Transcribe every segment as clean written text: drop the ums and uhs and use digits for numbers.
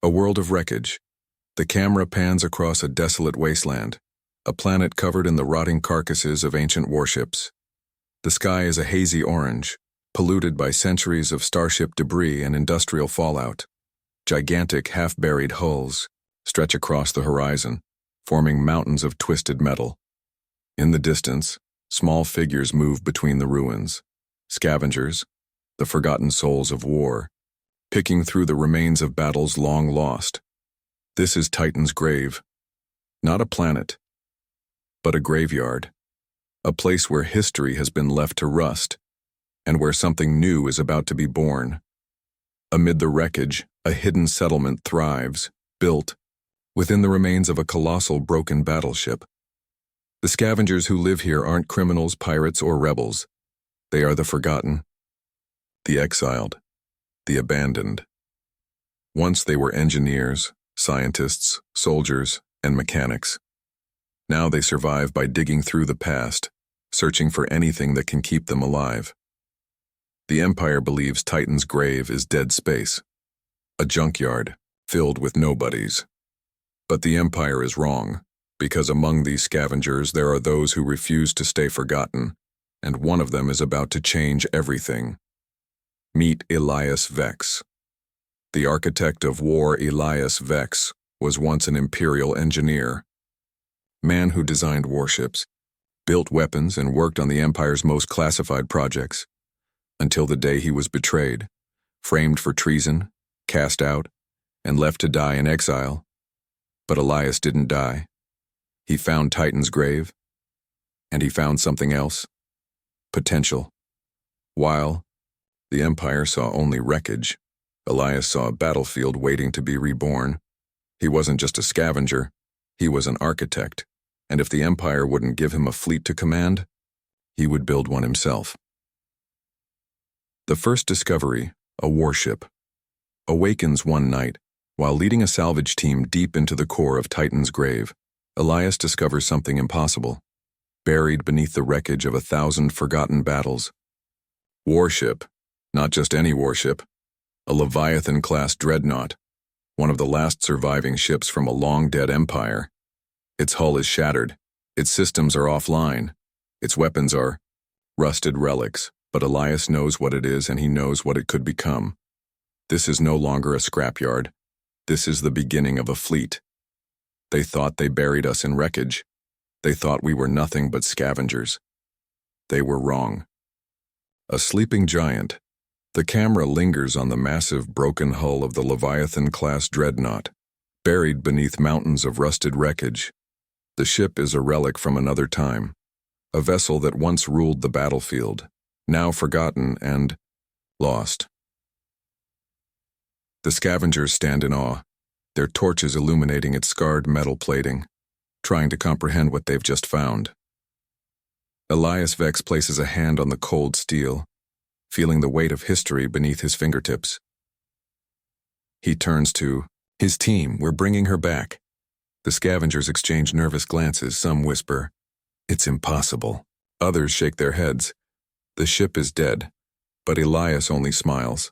A world of wreckage. The camera pans across a desolate wasteland, a planet covered in the rotting carcasses of ancient warships. The sky is a hazy orange, polluted by centuries of starship debris and industrial fallout. Gigantic, half-buried hulls stretch across the horizon, forming mountains of twisted metal. In the distance, small figures move between the ruins. Scavengers, the forgotten souls of war, picking through the remains of battles long lost. This is Titan's grave. Not a planet, but a graveyard. A place where history has been left to rust, and where something new is about to be born. Amid the wreckage, a hidden settlement thrives, built within the remains of a colossal broken battleship. The scavengers who live here aren't criminals, pirates, or rebels. They are the forgotten, the exiled, the abandoned. Once they were engineers, scientists, soldiers, and mechanics. Now they survive by digging through the past, searching for anything that can keep them alive. The Empire believes Titan's grave is dead space, a junkyard filled with nobodies. But the Empire is wrong, because among these scavengers there are those who refuse to stay forgotten, and one of them is about to change everything. Meet Elias Vex. The architect of war, Elias Vex, was once an Imperial engineer. Man who designed warships, built weapons, and worked on the Empire's most classified projects, until the day he was betrayed, framed for treason, cast out, and left to die in exile. But Elias didn't die. He found Titan's grave, and he found something else. Potential. While the Empire saw only wreckage, Elias saw a battlefield waiting to be reborn. He wasn't just a scavenger, he was an architect, and if the Empire wouldn't give him a fleet to command, he would build one himself. The first discovery, a warship, awakens one night. While leading a salvage team deep into the core of Titan's grave, Elias discovers something impossible, buried beneath the wreckage of 1,000 forgotten battles. Warship, not just any warship, a Leviathan-class dreadnought, one of the last surviving ships from a long-dead empire. Its hull is shattered, its systems are offline, its weapons are rusted relics, but Elias knows what it is and he knows what it could become. This is no longer a scrapyard. This is the beginning of a fleet. They thought they buried us in wreckage. They thought we were nothing but scavengers. They were wrong. A sleeping giant, the camera lingers on the massive broken hull of the Leviathan-class dreadnought, buried beneath mountains of rusted wreckage. The ship is a relic from another time, a vessel that once ruled the battlefield, now forgotten and lost. The scavengers stand in awe, their torches illuminating its scarred metal plating, trying to comprehend what they've just found. Elias Vex places a hand on the cold steel, feeling the weight of history beneath his fingertips. He turns to his team. We're bringing her back. The scavengers exchange nervous glances. Some whisper, "It's impossible." Others shake their heads. The ship is dead, but Elias only smiles.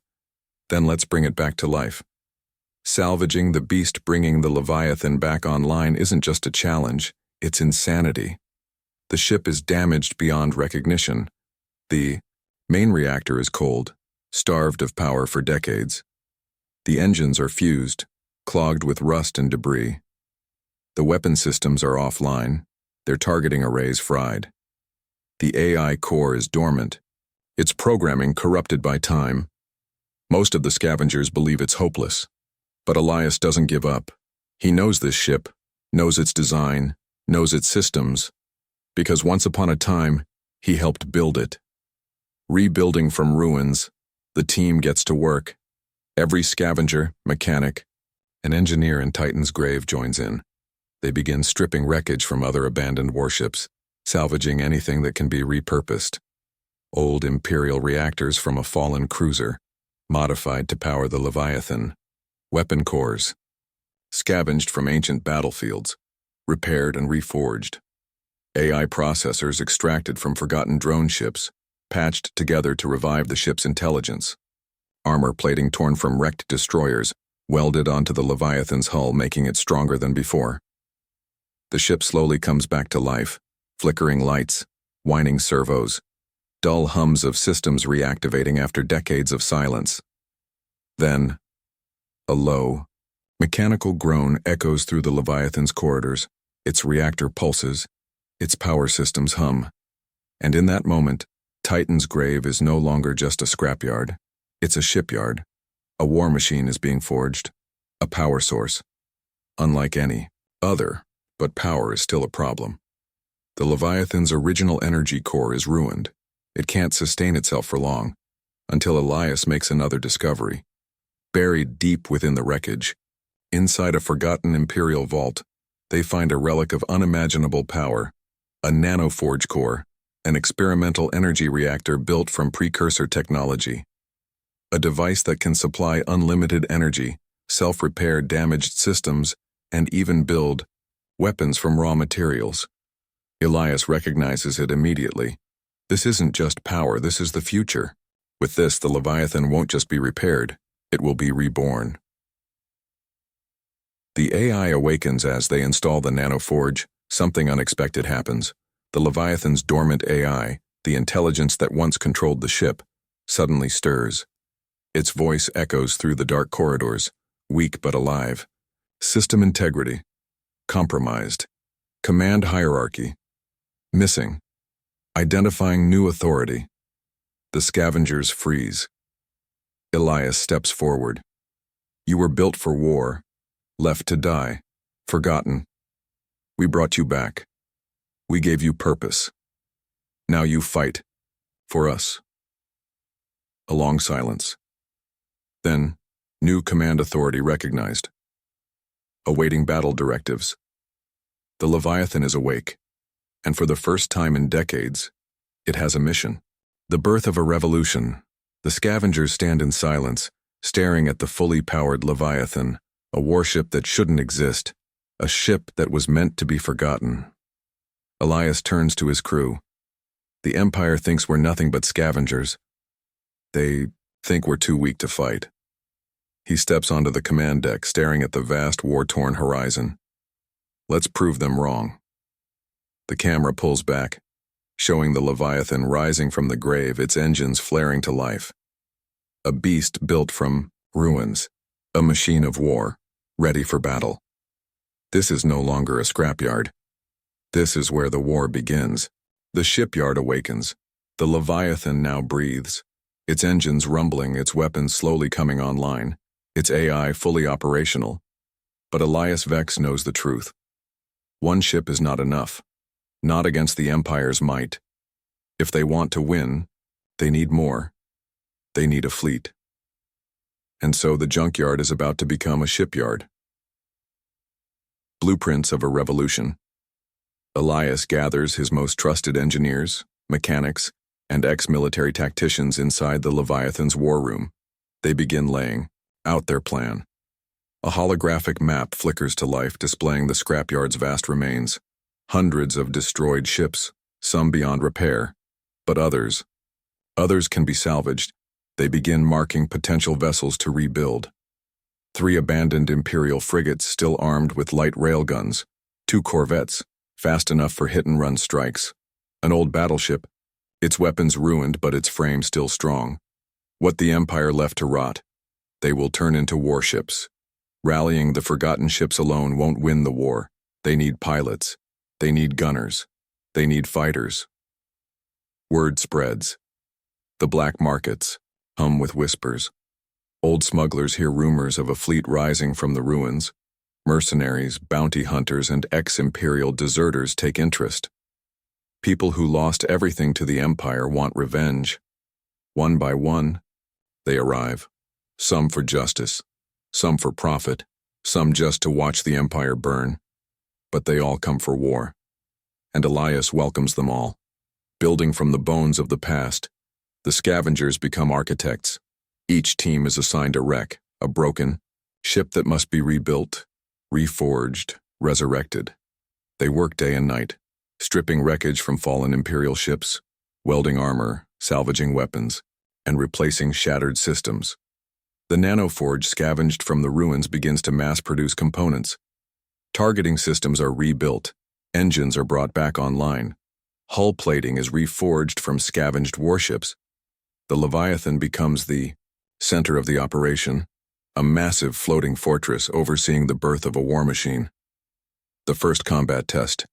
Then let's bring it back to life. Salvaging the beast, bringing the Leviathan back online isn't just a challenge, it's insanity. The ship is damaged beyond recognition. The main reactor is cold, starved of power for decades. The engines are fused, clogged with rust and debris. The weapon systems are offline, their targeting arrays fried. The AI core is dormant, its programming corrupted by time. Most of the scavengers believe it's hopeless, but Elias doesn't give up. He knows this ship, knows its design, knows its systems, because once upon a time, he helped build it. Rebuilding from ruins, the team gets to work. Every scavenger, mechanic, and engineer in Titan's grave joins in. They begin stripping wreckage from other abandoned warships, salvaging anything that can be repurposed. Old Imperial reactors from a fallen cruiser, modified to power the Leviathan. Weapon cores, scavenged from ancient battlefields, repaired and reforged. AI processors extracted from forgotten drone ships, patched together to revive the ship's intelligence. Armor plating torn from wrecked destroyers, welded onto the Leviathan's hull, making it stronger than before. The ship slowly comes back to life, flickering lights, whining servos, dull hums of systems reactivating after decades of silence. Then, a low, mechanical groan echoes through the Leviathan's corridors, its reactor pulses, its power systems hum. And in that moment, Titan's grave is no longer just a scrapyard. It's a shipyard. A war machine is being forged. A power source. Unlike any other, but power is still a problem. The Leviathan's original energy core is ruined. It can't sustain itself for long, until Elias makes another discovery. Buried deep within the wreckage, inside a forgotten Imperial vault, they find a relic of unimaginable power, a nanoforge core, an experimental energy reactor built from precursor technology. A device that can supply unlimited energy, self-repair damaged systems, and even build weapons from raw materials. Elias recognizes it immediately. This isn't just power, this is the future. With this, the Leviathan won't just be repaired, it will be reborn. The AI awakens as they install the nanoforge. Something unexpected happens. The Leviathan's dormant AI, the intelligence that once controlled the ship, suddenly stirs. Its voice echoes through the dark corridors, weak but alive. System integrity. Compromised. Command hierarchy. Missing. Identifying new authority. The Scavengers freeze. Elias steps forward. You were built for war, left to die, forgotten. We brought you back. We gave you purpose. Now you fight. For us. A long silence. Then, new command authority recognized. Awaiting battle directives. The Leviathan is awake, and for the first time in decades, it has a mission. The birth of a revolution. The Scavengers stand in silence, staring at the fully powered Leviathan, a warship that shouldn't exist, a ship that was meant to be forgotten. Elias turns to his crew. The Empire thinks we're nothing but scavengers. They think we're too weak to fight. He steps onto the command deck, staring at the vast war-torn horizon. Let's prove them wrong. The camera pulls back, showing the Leviathan rising from the grave, its engines flaring to life. A beast built from ruins, a machine of war, ready for battle. This is no longer a scrapyard. This is where the war begins. The shipyard awakens. The Leviathan now breathes, its engines rumbling, its weapons slowly coming online, its AI fully operational. But Elias Vex knows the truth. One ship is not enough. Not against the Empire's might. If they want to win, they need more. They need a fleet. And so the junkyard is about to become a shipyard. Blueprints of a revolution. Elias gathers his most trusted engineers, mechanics, and ex-military tacticians inside the Leviathan's war room. They begin laying out their plan. A holographic map flickers to life, displaying the scrapyard's vast remains. Hundreds of destroyed ships, some beyond repair, but others can be salvaged. They begin marking potential vessels to rebuild. 3 abandoned Imperial frigates still armed with light railguns, 2 corvettes, fast enough for hit-and-run strikes, an old battleship, its weapons ruined but its frame still strong. What the Empire left to rot, they will turn into warships. Rallying the forgotten ships alone won't win the war. They need pilots. They need gunners. They need fighters. Word spreads. The black markets hum with whispers. Old smugglers hear rumors of a fleet rising from the ruins. Mercenaries, bounty hunters, and ex-imperial deserters take interest. People who lost everything to the Empire want revenge. One by one, they arrive. Some for justice, some for profit, some just to watch the Empire burn. But they all come for war. And Elias welcomes them all. Building from the bones of the past, the Scavengers become architects. Each team is assigned a wreck, a broken ship that must be rebuilt, reforged, resurrected. They work day and night, stripping wreckage from fallen Imperial ships, welding armor, salvaging weapons, and replacing shattered systems. The nanoforge scavenged from the ruins begins to mass-produce components. Targeting systems are rebuilt. Engines are brought back online. Hull plating is reforged from scavenged warships. The Leviathan becomes the center of the operation, a massive floating fortress overseeing the birth of a war machine. The first combat test.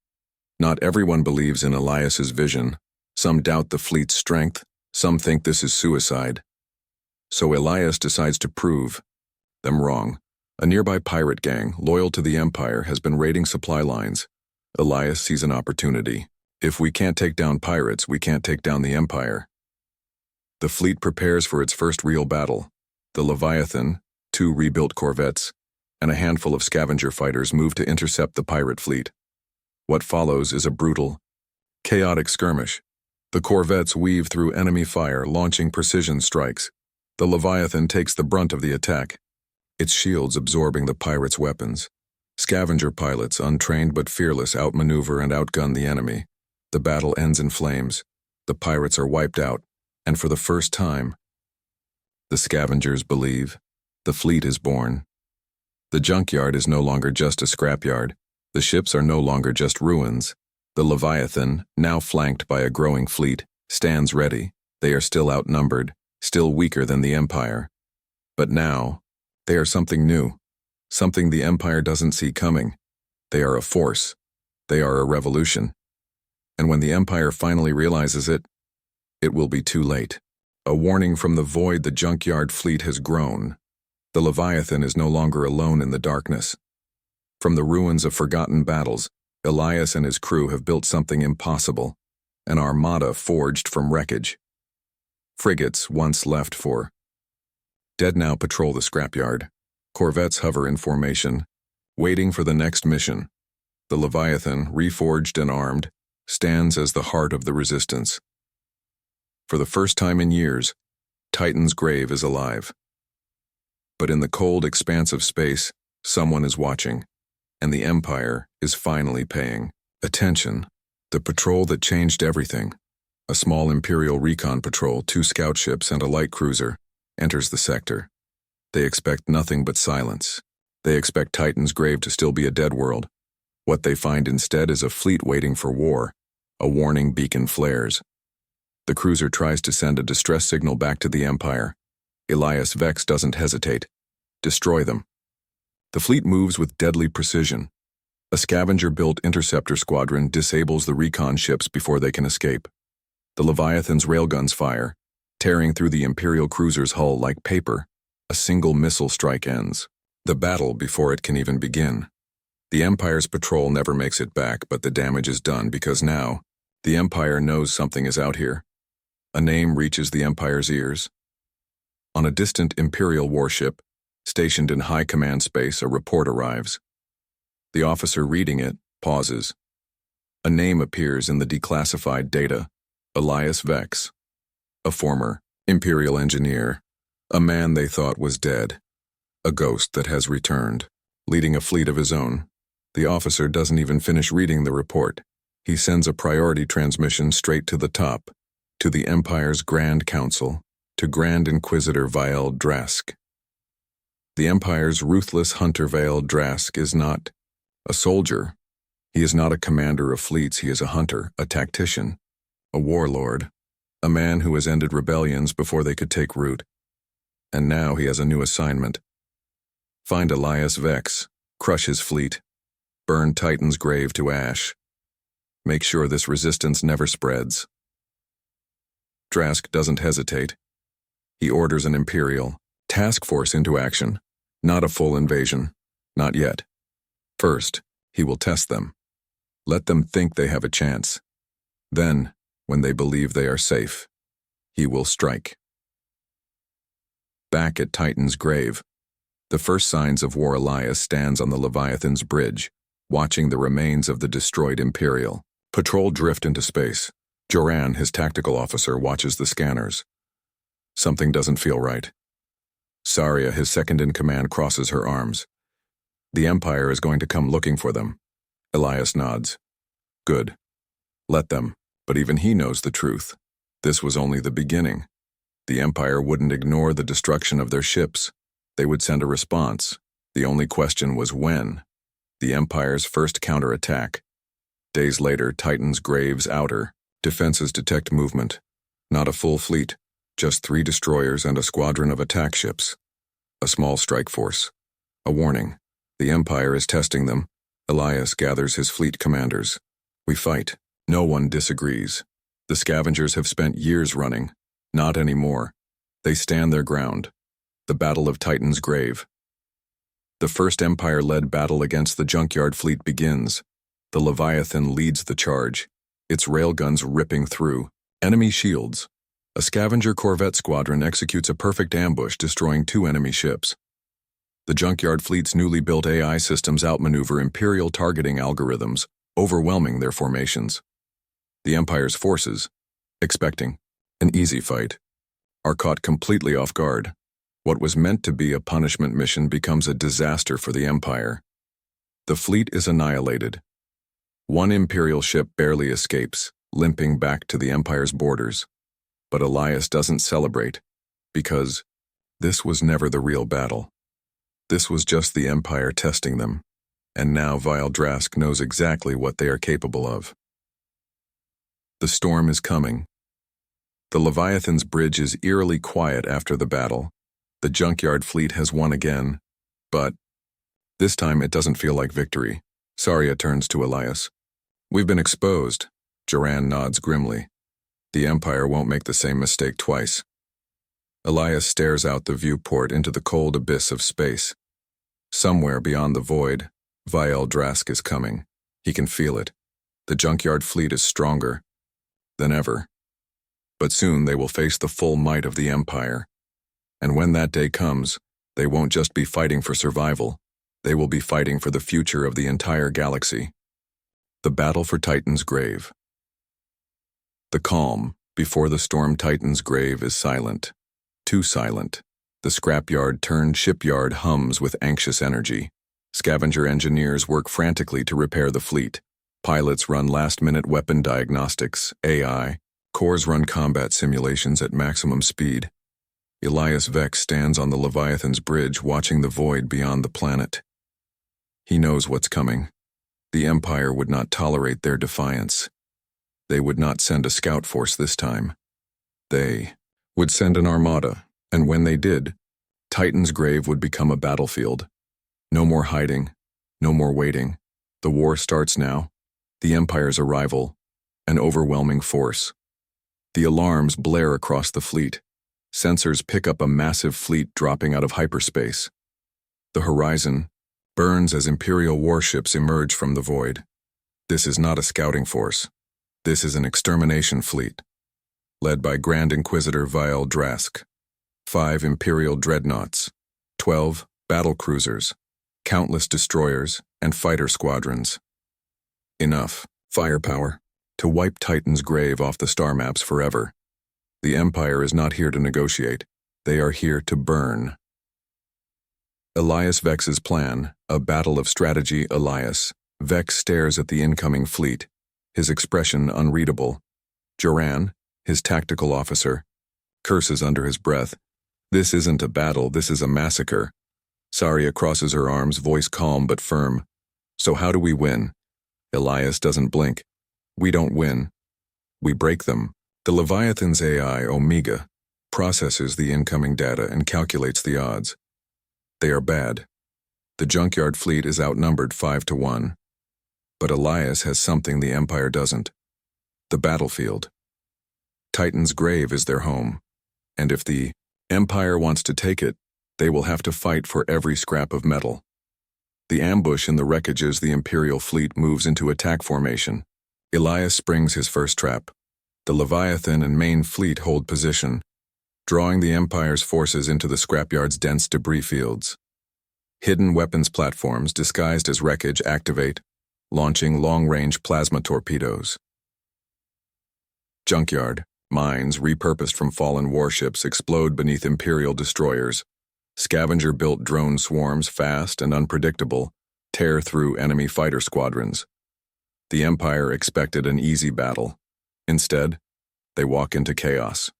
Not everyone believes in Elias's vision. Some doubt the fleet's strength. Some think this is suicide. So Elias decides to prove them wrong. A nearby pirate gang, loyal to the Empire, has been raiding supply lines. Elias sees an opportunity. If we can't take down pirates, we can't take down the Empire. The fleet prepares for its first real battle. The Leviathan, 2 rebuilt corvettes, and a handful of scavenger fighters move to intercept the pirate fleet. What follows is a brutal, chaotic skirmish. The corvettes weave through enemy fire, launching precision strikes. The Leviathan takes the brunt of the attack, its shields absorbing the pirates' weapons. Scavenger pilots, untrained but fearless, outmaneuver and outgun the enemy. The battle ends in flames. The pirates are wiped out, and for the first time, the scavengers believe the fleet is born. The junkyard is no longer just a scrapyard. The ships are no longer just ruins. The Leviathan, now flanked by a growing fleet, stands ready. They are still outnumbered, still weaker than the Empire. But now, they are something new, something the Empire doesn't see coming. They are a force. They are a revolution. And when the Empire finally realizes it, it will be too late. A warning from the void. The junkyard fleet has grown. The Leviathan is no longer alone in the darkness. From the ruins of forgotten battles, Elias and his crew have built something impossible, an armada forged from wreckage. Frigates, once left for dead, now patrol the scrapyard. Corvettes hover in formation, waiting for the next mission. The Leviathan, reforged and armed, stands as the heart of the resistance. For the first time in years, Titan's grave is alive. But in the cold expanse of space, someone is watching, and the Empire is finally paying attention. The patrol that changed everything, a small Imperial recon patrol, 2 scout ships and a light cruiser, enters the sector. They expect nothing but silence. They expect Titan's grave to still be a dead world. What they find instead is a fleet waiting for war. A warning beacon flares. The cruiser tries to send a distress signal back to the Empire. Elias Vex doesn't hesitate. Destroy them. The fleet moves with deadly precision. A scavenger-built interceptor squadron disables the recon ships before they can escape. The Leviathan's railguns fire, tearing through the Imperial cruiser's hull like paper. A single missile strike ends the battle before it can even begin. The Empire's patrol never makes it back, but the damage is done because now, the Empire knows something is out here. A name reaches the Empire's ears. On a distant Imperial warship, stationed in high command space, a report arrives. The officer reading it pauses. A name appears in the declassified data: Elias Vex, a former Imperial engineer, a man they thought was dead, a ghost that has returned, leading a fleet of his own. The officer doesn't even finish reading the report. He sends a priority transmission straight to the top, to the Empire's Grand Council, to Grand Inquisitor Vael Drask. The Empire's ruthless hunter Vael Drask is not a soldier. He is not a commander of fleets. He is a hunter, a tactician, a warlord, a man who has ended rebellions before they could take root. And now he has a new assignment. Find Elias Vex, crush his fleet, burn Titan's grave to ash. Make sure this resistance never spreads. Drask doesn't hesitate. He orders an Imperial task force into action, not a full invasion, not yet. First, he will test them. Let them think they have a chance. Then, when they believe they are safe, he will strike. Back at Titan's grave, the first signs of war, Elias stands on the Leviathan's bridge, watching the remains of the destroyed Imperial patrol drift into space. Joran, his tactical officer, watches the scanners. Something doesn't feel right. Saria, his second-in-command, crosses her arms. The Empire is going to come looking for them. Elias nods. Good. Let them. But even he knows the truth. This was only the beginning. The Empire wouldn't ignore the destruction of their ships. They would send a response. The only question was when. The Empire's first counterattack. Days later, Titan's Grave's outer defenses detect movement. Not a full fleet, just 3 destroyers and a squadron of attack ships. A small strike force. A warning. The Empire is testing them. Elias gathers his fleet commanders. We fight. No one disagrees. The Scavengers have spent years running. Not anymore. They stand their ground. The Battle of Titan's Grave. The first Empire-led battle against the Junkyard fleet begins. The Leviathan leads the charge, its railguns ripping through enemy shields. A Scavenger corvette squadron executes a perfect ambush, destroying 2 enemy ships. The Junkyard fleet's newly built AI systems outmaneuver Imperial targeting algorithms, overwhelming their formations. The Empire's forces, expecting an easy fight, are caught completely off guard. What was meant to be a punishment mission becomes a disaster for the Empire. The fleet is annihilated. 1 Imperial ship barely escapes, limping back to the Empire's borders. But Elias doesn't celebrate, because this was never the real battle. This was just the Empire testing them, and now Vile Drask knows exactly what they are capable of. The storm is coming. The Leviathan's bridge is eerily quiet after the battle. The Junkyard fleet has won again, but this time it doesn't feel like victory. Saria turns to Elias. We've been exposed. Joran nods grimly. The Empire won't make the same mistake twice. Elias stares out the viewport into the cold abyss of space. Somewhere beyond the void, Vile Drask is coming. He can feel it. The Junkyard fleet is stronger than ever. But soon they will face the full might of the Empire. And when that day comes, they won't just be fighting for survival. They will be fighting for the future of the entire galaxy. The battle for Titan's Grave. The calm before the storm Titan's Grave is silent. Too silent. The scrapyard turned shipyard hums with anxious energy. Scavenger engineers work frantically to repair the fleet. Pilots run last-minute weapon diagnostics, AI. Cores run combat simulations at maximum speed. Elias Vex stands on the Leviathan's bridge watching the void beyond the planet. He knows what's coming. The Empire would not tolerate their defiance. They would not send a scout force this time. They would send an armada, and when they did, Titan's Grave would become a battlefield. No more hiding, no more waiting. The war starts now. The Empire's arrival, an overwhelming force. The alarms blare across the fleet. Sensors pick up a massive fleet dropping out of hyperspace. The horizon burns as Imperial warships emerge from the void. This is not a scouting force. This is an extermination fleet, led by Grand Inquisitor Vile Drask. 5 Imperial dreadnoughts, 12 battle cruisers, countless destroyers and fighter squadrons. Enough firepower to wipe Titan's Grave off the star maps forever. The Empire is not here to negotiate. They are here to burn. Elias Vex's plan, a battle of strategy. Elias Vex stares at the incoming fleet, his expression unreadable. Joran, his tactical officer, curses under his breath. This isn't a battle, this is a massacre. Saria crosses her arms, voice calm but firm. So how do we win? Elias doesn't blink. We don't win. We break them. The Leviathan's AI, Omega, processes the incoming data and calculates the odds. They are bad. The Junkyard fleet is outnumbered 5-1. But Elias has something the Empire doesn't. The battlefield. Titan's Grave is their home. And if the Empire wants to take it, they will have to fight for every scrap of metal. The ambush in the wreckages, the Imperial fleet moves into attack formation. Elias springs his first trap. The Leviathan and main fleet hold position, drawing the Empire's forces into the scrapyard's dense debris fields. Hidden weapons platforms disguised as wreckage activate, launching long-range plasma torpedoes. Junkyard, mines repurposed from fallen warships explode beneath Imperial destroyers. Scavenger-built drone swarms, fast and unpredictable, tear through enemy fighter squadrons. The Empire expected an easy battle. Instead, they walk into chaos.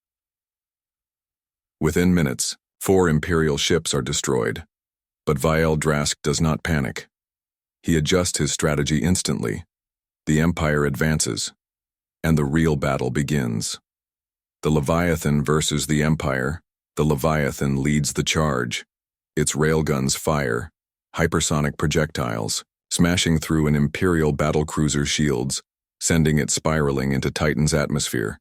Within minutes, 4 Imperial ships are destroyed, but Viel Drask does not panic. He adjusts his strategy instantly. The Empire advances, and the real battle begins. The Leviathan versus the Empire. The Leviathan leads the charge. Its railguns fire, hypersonic projectiles, smashing through an Imperial battlecruiser's shields, sending it spiraling into Titan's atmosphere.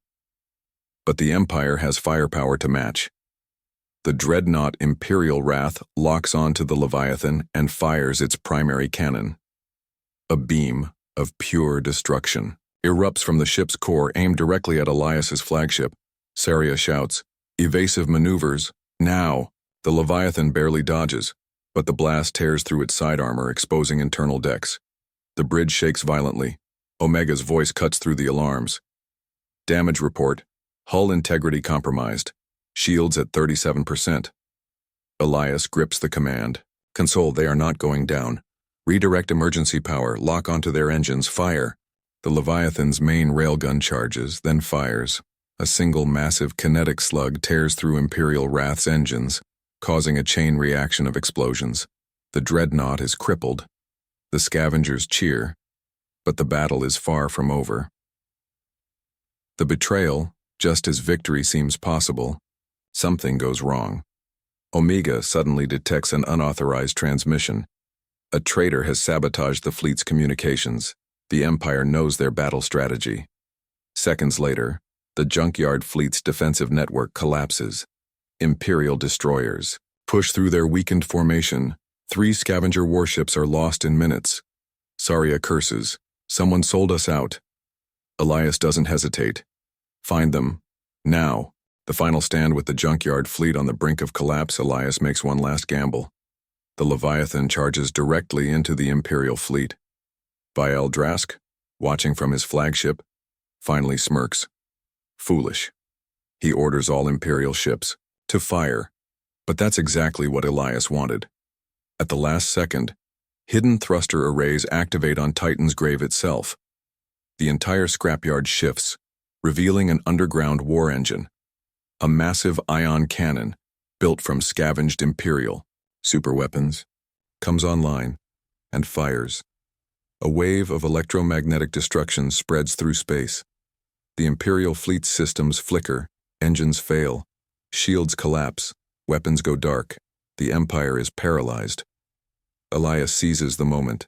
But the Empire has firepower to match. The dreadnought Imperial Wrath locks onto the Leviathan and fires its primary cannon. A beam of pure destruction erupts from the ship's core, aimed directly at Elias's flagship. Saria shouts, "Evasive maneuvers, now!" The Leviathan barely dodges, but the blast tears through its side armor, exposing internal decks. The bridge shakes violently. Omega's voice cuts through the alarms. Damage report: hull integrity compromised. Shields at 37%. Elias grips the command. "Console, they are not going down. Redirect emergency power, lock onto their engines, fire." The Leviathan's main railgun charges, then fires. A single massive kinetic slug tears through Imperial Wrath's engines, causing a chain reaction of explosions. The dreadnought is crippled. The Scavengers cheer, but the battle is far from over. The betrayal, just as victory seems possible, something goes wrong. Omega suddenly detects an unauthorized transmission. A traitor has sabotaged the fleet's communications. The Empire knows their battle strategy. Seconds later, the junkyard fleet's defensive network collapses. Imperial destroyers push through their weakened formation. 3 Scavenger warships are lost in minutes. Saria curses, "Someone sold us out." Elias doesn't hesitate. "Find them. Now." The final stand with the junkyard fleet on the brink of collapse, Elias makes one last gamble. The Leviathan charges directly into the Imperial fleet. Viel Drask, watching from his flagship, finally smirks. Foolish. He orders all Imperial ships to fire. But that's exactly what Elias wanted. At the last second, hidden thruster arrays activate on Titan's grave itself. The entire scrapyard shifts, revealing an underground war engine. A massive ion cannon, built from scavenged Imperial superweapons, comes online and fires. A wave of electromagnetic destruction spreads through space. The Imperial fleet's systems flicker, engines fail, shields collapse, weapons go dark. The Empire is paralyzed. Elias seizes the moment.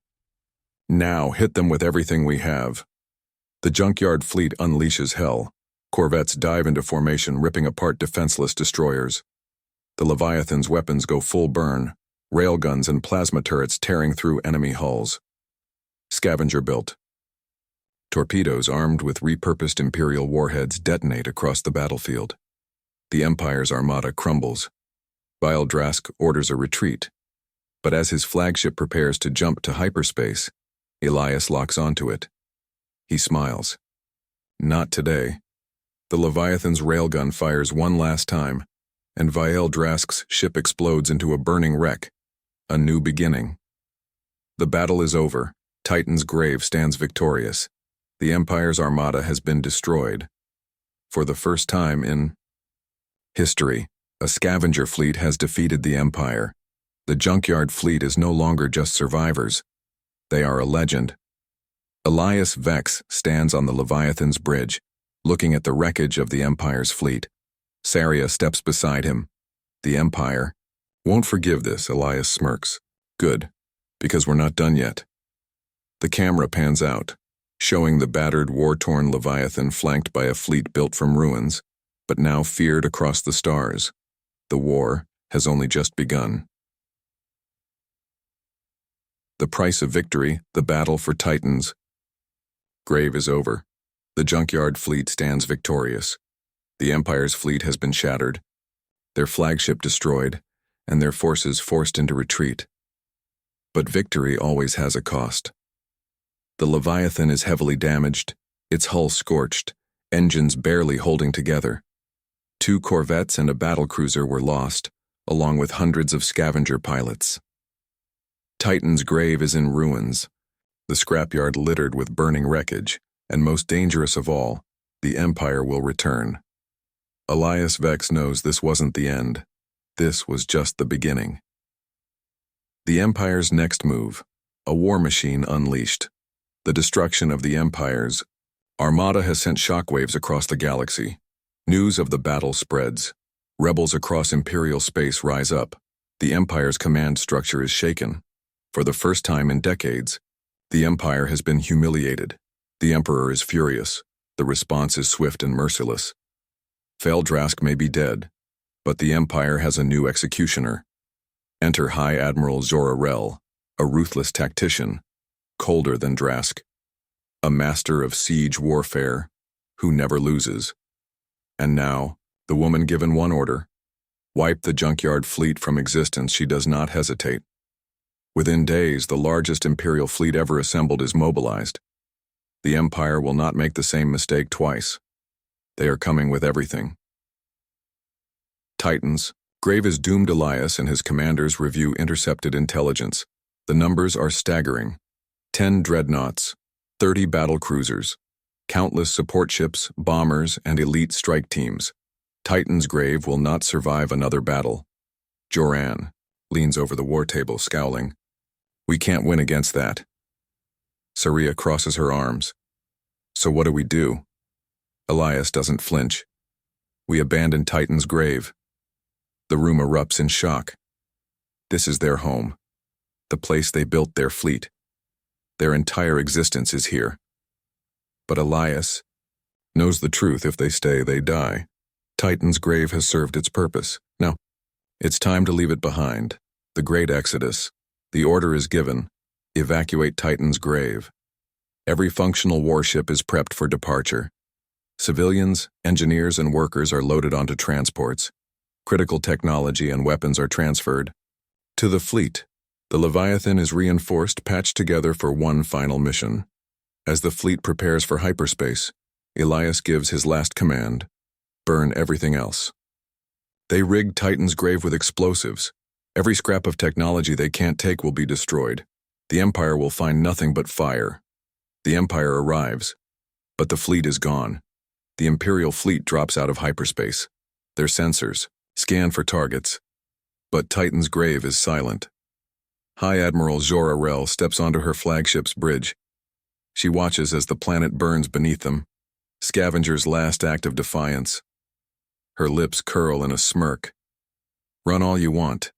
"Now, hit them with everything we have." The junkyard fleet unleashes hell. Corvettes dive into formation, ripping apart defenseless destroyers. The Leviathan's weapons go full burn, railguns and plasma turrets tearing through enemy hulls. Scavenger built. Torpedoes armed with repurposed Imperial warheads detonate across the battlefield. The Empire's armada crumbles. Viel Drask orders a retreat. But as his flagship prepares to jump to hyperspace, Elias locks onto it. He smiles. Not today. The Leviathan's railgun fires one last time, and Viel Drask's ship explodes into a burning wreck. A new beginning. The battle is over. Titan's grave stands victorious. The Empire's armada has been destroyed. For the first time in history, a scavenger fleet has defeated the Empire. The junkyard fleet is no longer just survivors. They are a legend. Elias Vex stands on the Leviathan's bridge, looking at the wreckage of the Empire's fleet. Saria steps beside him. The Empire won't forgive this, Elias smirks. Good, because we're not done yet. The camera pans out, showing the battered, war-torn Leviathan flanked by a fleet built from ruins, but now feared across the stars. The war has only just begun. The price of victory, the battle for Titans. Grave is over. The junkyard fleet stands victorious. The Empire's fleet has been shattered, their flagship destroyed, and their forces forced into retreat. But victory always has a cost. The Leviathan is heavily damaged, its hull scorched, engines barely holding together. 2 corvettes and a battlecruiser were lost, along with hundreds of scavenger pilots. Titan's grave is in ruins, the scrapyard littered with burning wreckage, and most dangerous of all, the Empire will return. Elias Vex knows this wasn't the end. This was just the beginning. The Empire's next move, a war machine unleashed. The destruction of the Empire's armada has sent shockwaves across the galaxy. News of the battle spreads. Rebels across Imperial space rise up. The Empire's command structure is shaken. For the first time in decades, the Empire has been humiliated. The Emperor is furious. The response is swift and merciless. Feldrask may be dead, but the Empire has a new executioner. Enter High Admiral Zor-El, a ruthless tactician, colder than Drask, a master of siege warfare who never loses. And now, the woman given one order: wipe the junkyard fleet from existence. She does not hesitate. Within days, the largest Imperial fleet ever assembled is mobilized. The Empire will not make the same mistake twice. They are coming with everything. Titans. Grave is doomed. Elias and his commanders review intercepted intelligence. The numbers are staggering. 10 dreadnoughts, 30 battle cruisers, countless support ships, bombers, and elite strike teams. Titan's grave will not survive another battle. Joran leans over the war table, scowling. We can't win against that. Saria crosses her arms. So what do we do? Elias doesn't flinch. We abandon Titan's grave. The room erupts in shock. This is their home. The place they built their fleet. Their entire existence is here. But Elias knows the truth. If they stay, they die. Titan's grave has served its purpose. Now, it's time to leave it behind. The Great Exodus. The order is given. Evacuate Titan's grave. Every functional warship is prepped for departure. Civilians, engineers, and workers are loaded onto transports. Critical technology and weapons are transferred. To the fleet, the Leviathan is reinforced, patched together for one final mission. As the fleet prepares for hyperspace, Elias gives his last command: burn everything else. They rig Titan's grave with explosives. Every scrap of technology they can't take will be destroyed. The Empire will find nothing but fire. The Empire arrives, but the fleet is gone. The Imperial fleet drops out of hyperspace. Their sensors scan for targets, but Titan's grave is silent. High Admiral Zor-El steps onto her flagship's bridge. She watches as the planet burns beneath them, Scavengers' last act of defiance. Her lips curl in a smirk. Run all you want.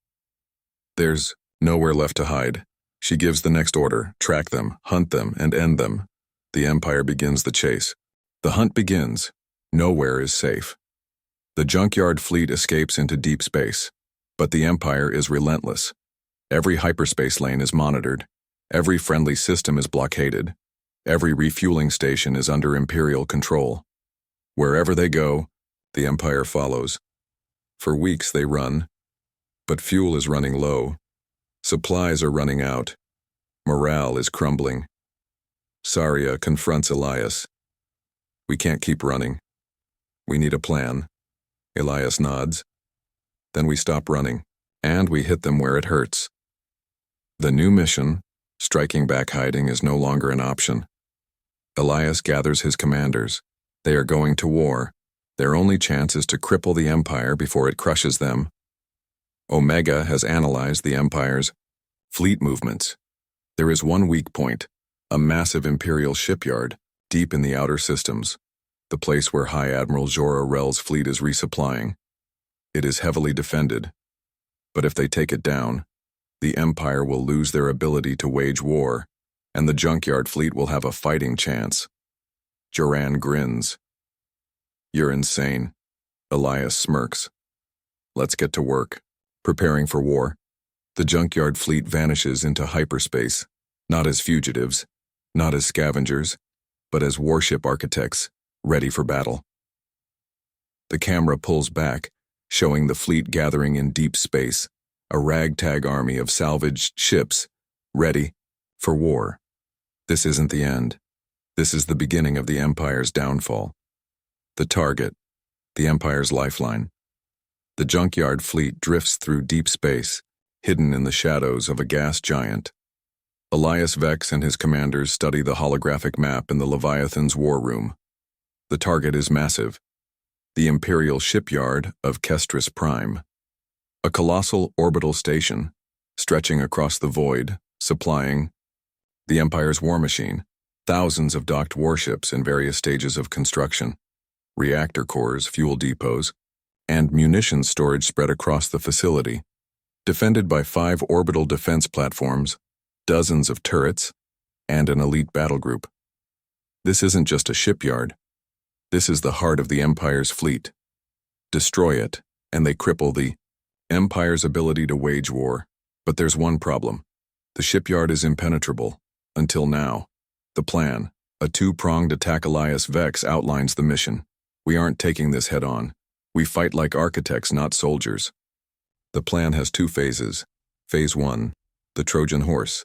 There's nowhere left to hide. She gives the next order: track them, hunt them, and end them. The Empire begins the chase. The hunt begins. Nowhere is safe. The junkyard fleet escapes into deep space, but the Empire is relentless. Every hyperspace lane is monitored. Every friendly system is blockaded. Every refueling station is under Imperial control. Wherever they go, the Empire follows. For weeks they run, but fuel is running low. Supplies are running out. Morale is crumbling. Saria confronts Elias. We can't keep running. We need a plan. Elias nods. Then we stop running, and we hit them where it hurts. The new mission, striking back hiding, is no longer an option. Elias gathers his commanders. They are going to war. Their only chance is to cripple the Empire before it crushes them. Omega has analyzed the Empire's fleet movements. There is one weak point: a massive Imperial shipyard deep in the outer systems, the place where High Admiral Zor-El's fleet is resupplying. It is heavily defended, but if they take it down, the Empire will lose their ability to wage war, and the junkyard fleet will have a fighting chance. Joran grins. You're insane. Elias smirks. Let's get to work. Preparing for war. The junkyard fleet vanishes into hyperspace, not as fugitives, not as scavengers, but as warship architects, ready for battle. The camera pulls back, showing the fleet gathering in deep space, a ragtag army of salvaged ships, ready for war. This isn't the end. This is the beginning of the Empire's downfall. The target, the Empire's lifeline. The junkyard fleet drifts through deep space, hidden in the shadows of a gas giant. Elias Vex and his commanders study the holographic map in the Leviathan's war room. The target is massive: the Imperial shipyard of Kestris Prime. A colossal orbital station, stretching across the void, supplying the Empire's war machine, thousands of docked warships in various stages of construction, reactor cores, fuel depots, and munitions storage spread across the facility, defended by 5 orbital defense platforms, dozens of turrets, and an elite battle group. This isn't just a shipyard. This is the heart of the Empire's fleet. Destroy it, and they cripple the Empire's ability to wage war. But there's one problem. The shipyard is impenetrable. Until now. The plan, a 2-pronged attack. Elias Vex outlines the mission. We aren't taking this head-on. We fight like architects, not soldiers. The plan has 2 phases. Phase 1, the Trojan Horse.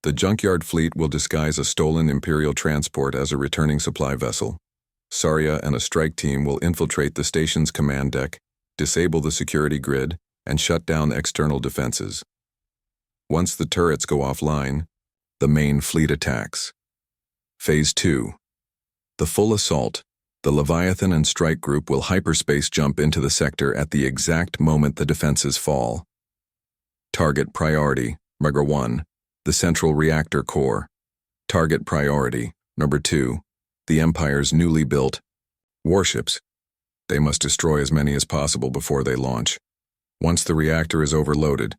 The junkyard fleet will disguise a stolen Imperial transport as a returning supply vessel. Saria and a strike team will infiltrate the station's command deck, disable the security grid, and shut down external defenses. Once the turrets go offline, the main fleet attacks. Phase 2. The full assault. The Leviathan and strike group will hyperspace jump into the sector at the exact moment the defenses fall. Target priority, Number 1. The central reactor core. Target priority, Number 2. The Empire's newly built warships. They must destroy as many as possible before they launch. Once the reactor is overloaded,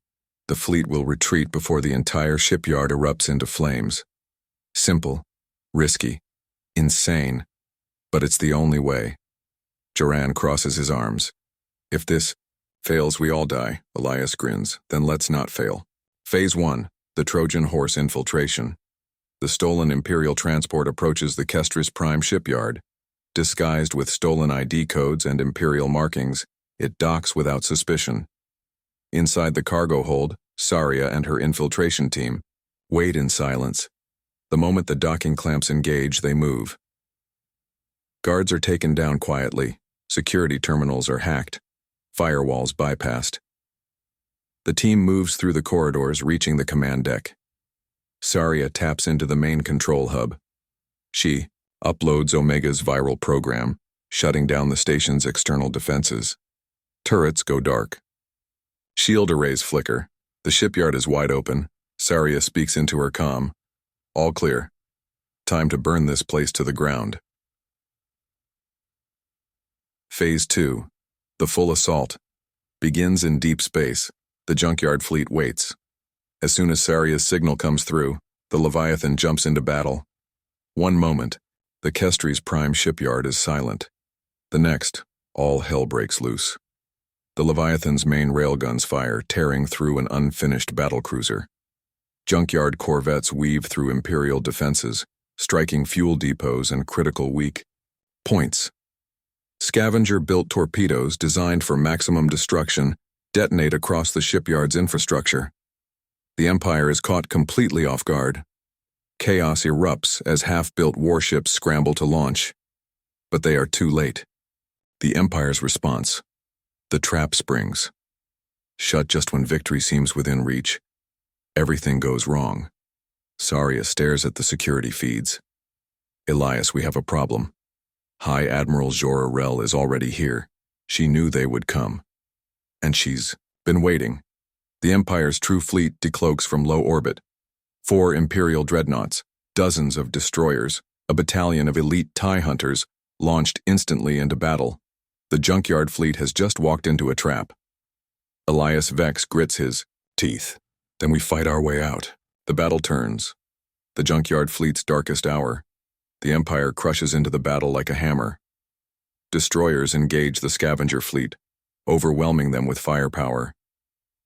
the fleet will retreat before the entire shipyard erupts into flames. Simple, risky, insane, but it's the only way. Joran crosses his arms. If this fails, we all die, Elias grins. Then let's not fail. Phase 1, the Trojan Horse infiltration. The stolen Imperial transport approaches the Kestris Prime shipyard. Disguised with stolen ID codes and Imperial markings, it docks without suspicion. Inside the cargo hold, Saria and her infiltration team wait in silence. The moment the docking clamps engage, they move. Guards are taken down quietly. Security terminals are hacked. Firewalls bypassed. The team moves through the corridors, reaching the command deck. Saria taps into the main control hub. She uploads Omega's viral program, shutting down the station's external defenses. Turrets go dark. Shield arrays flicker. The shipyard is wide open. Saria speaks into her comm. All clear. Time to burn this place to the ground. Phase 2. The full assault. Begins in deep space. The junkyard fleet waits. As soon as Saria's signal comes through, the Leviathan jumps into battle. One moment, the Kestris Prime shipyard is silent. The next, all hell breaks loose. The Leviathan's main railguns fire, tearing through an unfinished battlecruiser. Junkyard corvettes weave through Imperial defenses, striking fuel depots and critical weak points. Scavenger-built torpedoes designed for maximum destruction detonate across the shipyard's infrastructure. The Empire is caught completely off guard. Chaos erupts as half-built warships scramble to launch. But they are too late. The Empire's response. The trap springs. Shut just when victory seems within reach. Everything goes wrong. Saria stares at the security feeds. Elias, we have a problem. High Admiral Jora Rel is already here. She knew they would come. And she's been waiting. The Empire's true fleet decloaks from low orbit. 4 Imperial dreadnoughts, dozens of destroyers, a battalion of elite TIE hunters, launched instantly into battle. The junkyard fleet has just walked into a trap. Elias Vex grits his teeth. Then we fight our way out. The battle turns. The junkyard fleet's darkest hour. The Empire crushes into the battle like a hammer. Destroyers engage the scavenger fleet, overwhelming them with firepower.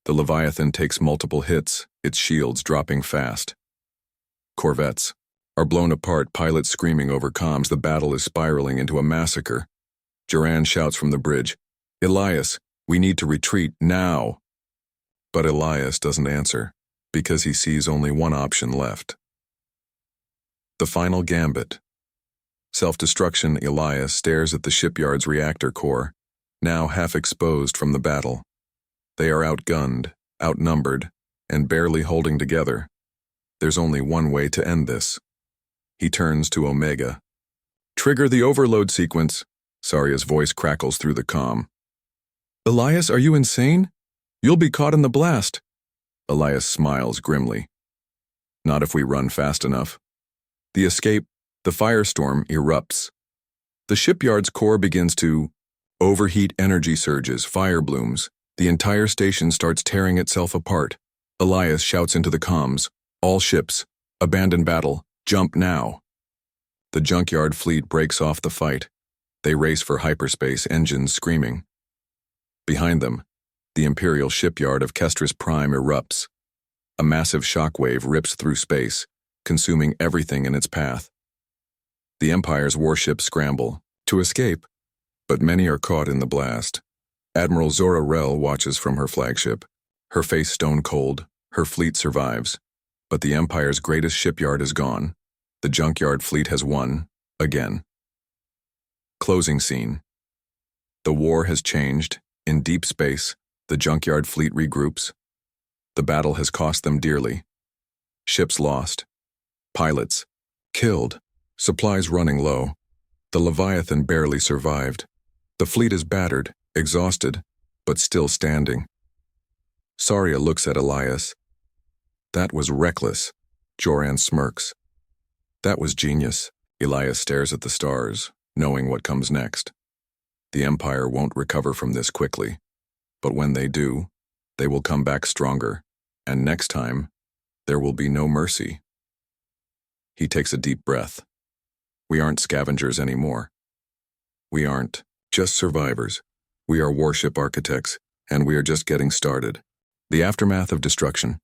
The Leviathan takes multiple hits, its shields dropping fast. Corvettes are blown apart, pilots screaming over comms. The battle is spiraling into a massacre. Joran shouts from the bridge, "Elias, we need to retreat now." But Elias doesn't answer, because he sees only one option left. The final gambit. Self-destruction. Elias stares at the shipyard's reactor core, now half exposed from the battle. They are outgunned, outnumbered, and barely holding together. There's only one way to end this. He turns to Omega. "Trigger the overload sequence." Saria's voice crackles through the comm. "Elias, are you insane?" You'll be caught in the blast. Elias smiles grimly. Not if we run fast enough. The escape, the firestorm, erupts. The shipyard's core begins to overheat. Energy surges, fire blooms. The entire station starts tearing itself apart. Elias shouts into the comms, "All ships, abandon battle, jump now." The junkyard fleet breaks off the fight. They race for hyperspace, engines screaming. Behind them, the Imperial shipyard of Kestris Prime erupts. A massive shockwave rips through space, consuming everything in its path. The Empire's warships scramble to escape, but many are caught in the blast. Admiral Zora Rell watches from her flagship, her face stone cold. Her fleet survives, but the Empire's greatest shipyard is gone. The junkyard fleet has won, again. Closing scene. The war has changed. In deep space, the junkyard fleet regroups. The battle has cost them dearly. Ships lost. Pilots killed. Supplies running low. The Leviathan barely survived. The fleet is battered, exhausted, but still standing. Saria looks at Elias. That was reckless. Joran smirks. That was genius. Elias stares at the stars, knowing what comes next. The Empire won't recover from this quickly, but when they do, they will come back stronger, and next time, there will be no mercy. He takes a deep breath. We aren't scavengers anymore. We aren't just survivors. We are warship architects, and we are just getting started. The aftermath of destruction.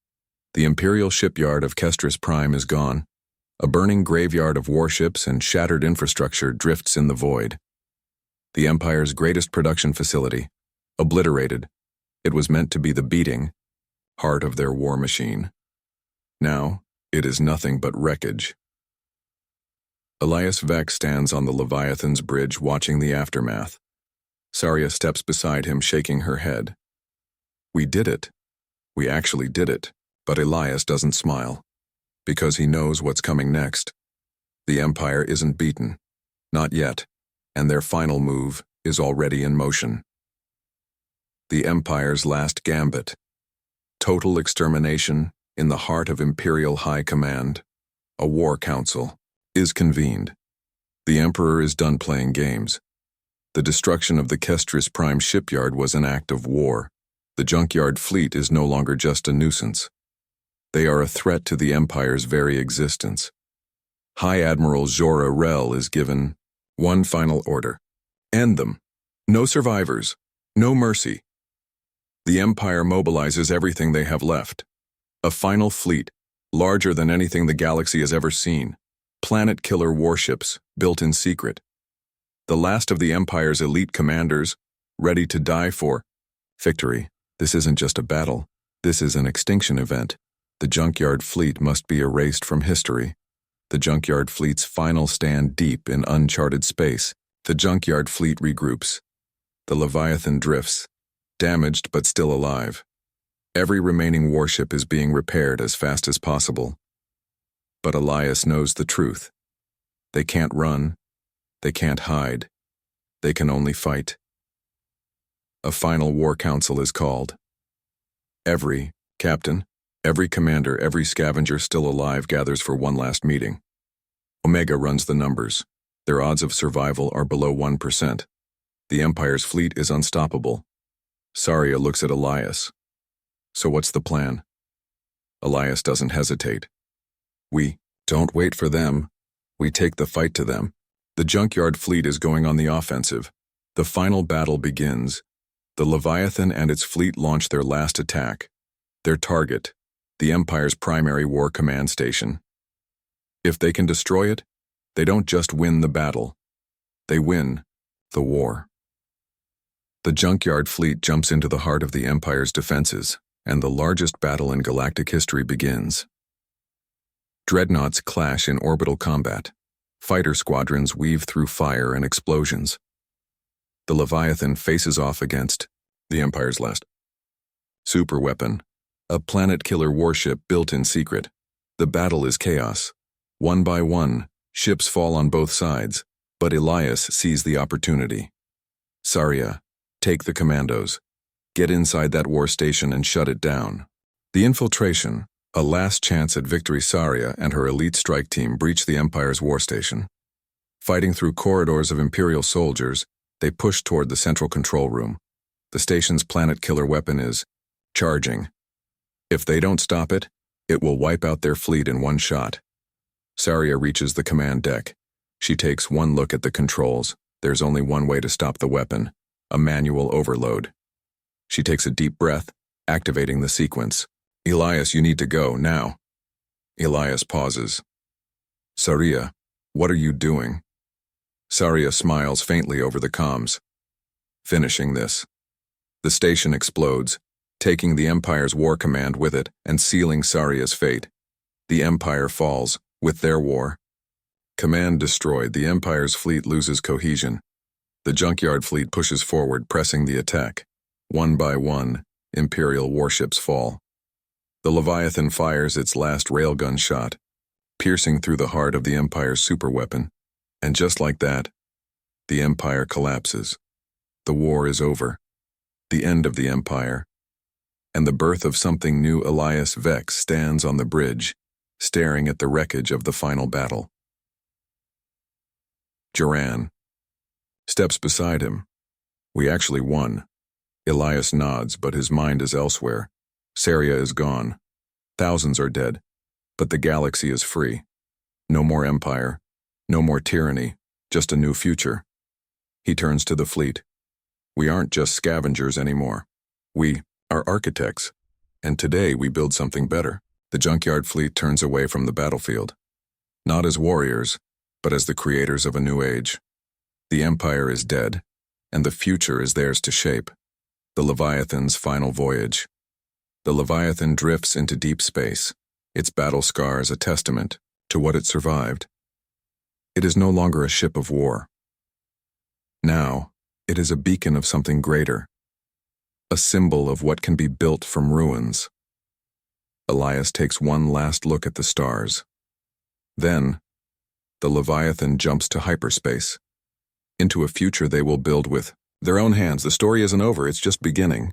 The Imperial shipyard of Kestris Prime is gone. A burning graveyard of warships and shattered infrastructure drifts in the void. The Empire's greatest production facility, obliterated. It was meant to be the beating heart of their war machine. Now, it is nothing but wreckage. Elias Vex stands on the Leviathan's bridge watching the aftermath. Saria steps beside him, shaking her head. We did it. We actually did it. But Elias doesn't smile, because he knows what's coming next. The Empire isn't beaten, not yet, and their final move is already in motion. The Empire's last gambit. Total extermination in the heart of Imperial High Command. A war council is convened. The Emperor is done playing games. The destruction of the Kestris Prime shipyard was an act of war. The junkyard fleet is no longer just a nuisance. They are a threat to the Empire's very existence. High Admiral Zora Rell is given one final order. End them. No survivors. No mercy. The Empire mobilizes everything they have left. A final fleet, larger than anything the galaxy has ever seen. Planet-killer warships, built in secret. The last of the Empire's elite commanders, ready to die for victory. This isn't just a battle. This is an extinction event. The junkyard fleet must be erased from history. The junkyard fleet's final stand deep in uncharted space. The junkyard fleet regroups. The Leviathan drifts, damaged but still alive. Every remaining warship is being repaired as fast as possible. But Elias knows the truth. They can't run. They can't hide. They can only fight. A final war council is called. Every captain, every commander, every scavenger still alive gathers for one last meeting. Omega runs the numbers. Their odds of survival are below 1%. The Empire's fleet is unstoppable. Saria looks at Elias. So what's the plan? Elias doesn't hesitate. We don't wait for them. We take the fight to them. The junkyard fleet is going on the offensive. The final battle begins. The Leviathan and its fleet launch their last attack. Their target, the Empire's primary war command station. If they can destroy it, they don't just win the battle. They win the war. The junkyard fleet jumps into the heart of the Empire's defenses, and the largest battle in galactic history begins. Dreadnoughts clash in orbital combat. Fighter squadrons weave through fire and explosions. The Leviathan faces off against the Empire's last superweapon, a planet-killer warship built in secret. The battle is chaos. One by one, ships fall on both sides, but Elias sees the opportunity. Saria, take the commandos. Get inside that war station and shut it down. The infiltration, a last chance at victory. Saria and her elite strike team breach the Empire's war station. Fighting through corridors of Imperial soldiers, they push toward the central control room. The station's planet killer weapon is charging. If they don't stop it, it will wipe out their fleet in one shot. Saria reaches the command deck. She takes one look at the controls. There's only one way to stop the weapon, a manual overload. She takes a deep breath, activating the sequence. Elias, you need to go, now. Elias pauses. Saria, what are you doing? Saria smiles faintly over the comms. Finishing this. The station explodes, taking the Empire's war command with it and sealing Saria's fate. The Empire falls, with their war. Command destroyed. The Empire's fleet loses cohesion. The junkyard fleet pushes forward, pressing the attack. One by one, Imperial warships fall. The Leviathan fires its last railgun shot, piercing through the heart of the Empire's superweapon. And just like that, the Empire collapses. The war is over. The end of the Empire. And the birth of something new. Elias Vex stands on the bridge, staring at the wreckage of the final battle. Joran steps beside him. We actually won. Elias nods, but his mind is elsewhere. Saria is gone. Thousands are dead, but the galaxy is free. No more empire, no more tyranny, just a new future. He turns to the fleet. We aren't just scavengers anymore. We are architects, and today we build something better. The junkyard fleet turns away from the battlefield, not as warriors, but as the creators of a new age. The Empire is dead, and the future is theirs to shape. The Leviathan's final voyage. The Leviathan drifts into deep space, its battle scars a testament to what it survived. It is no longer a ship of war. Now, it is a beacon of something greater, a symbol of what can be built from ruins. Elias takes one last look at the stars. Then, the Leviathan jumps to hyperspace, into a future they will build with their own hands. The story isn't over, it's just beginning.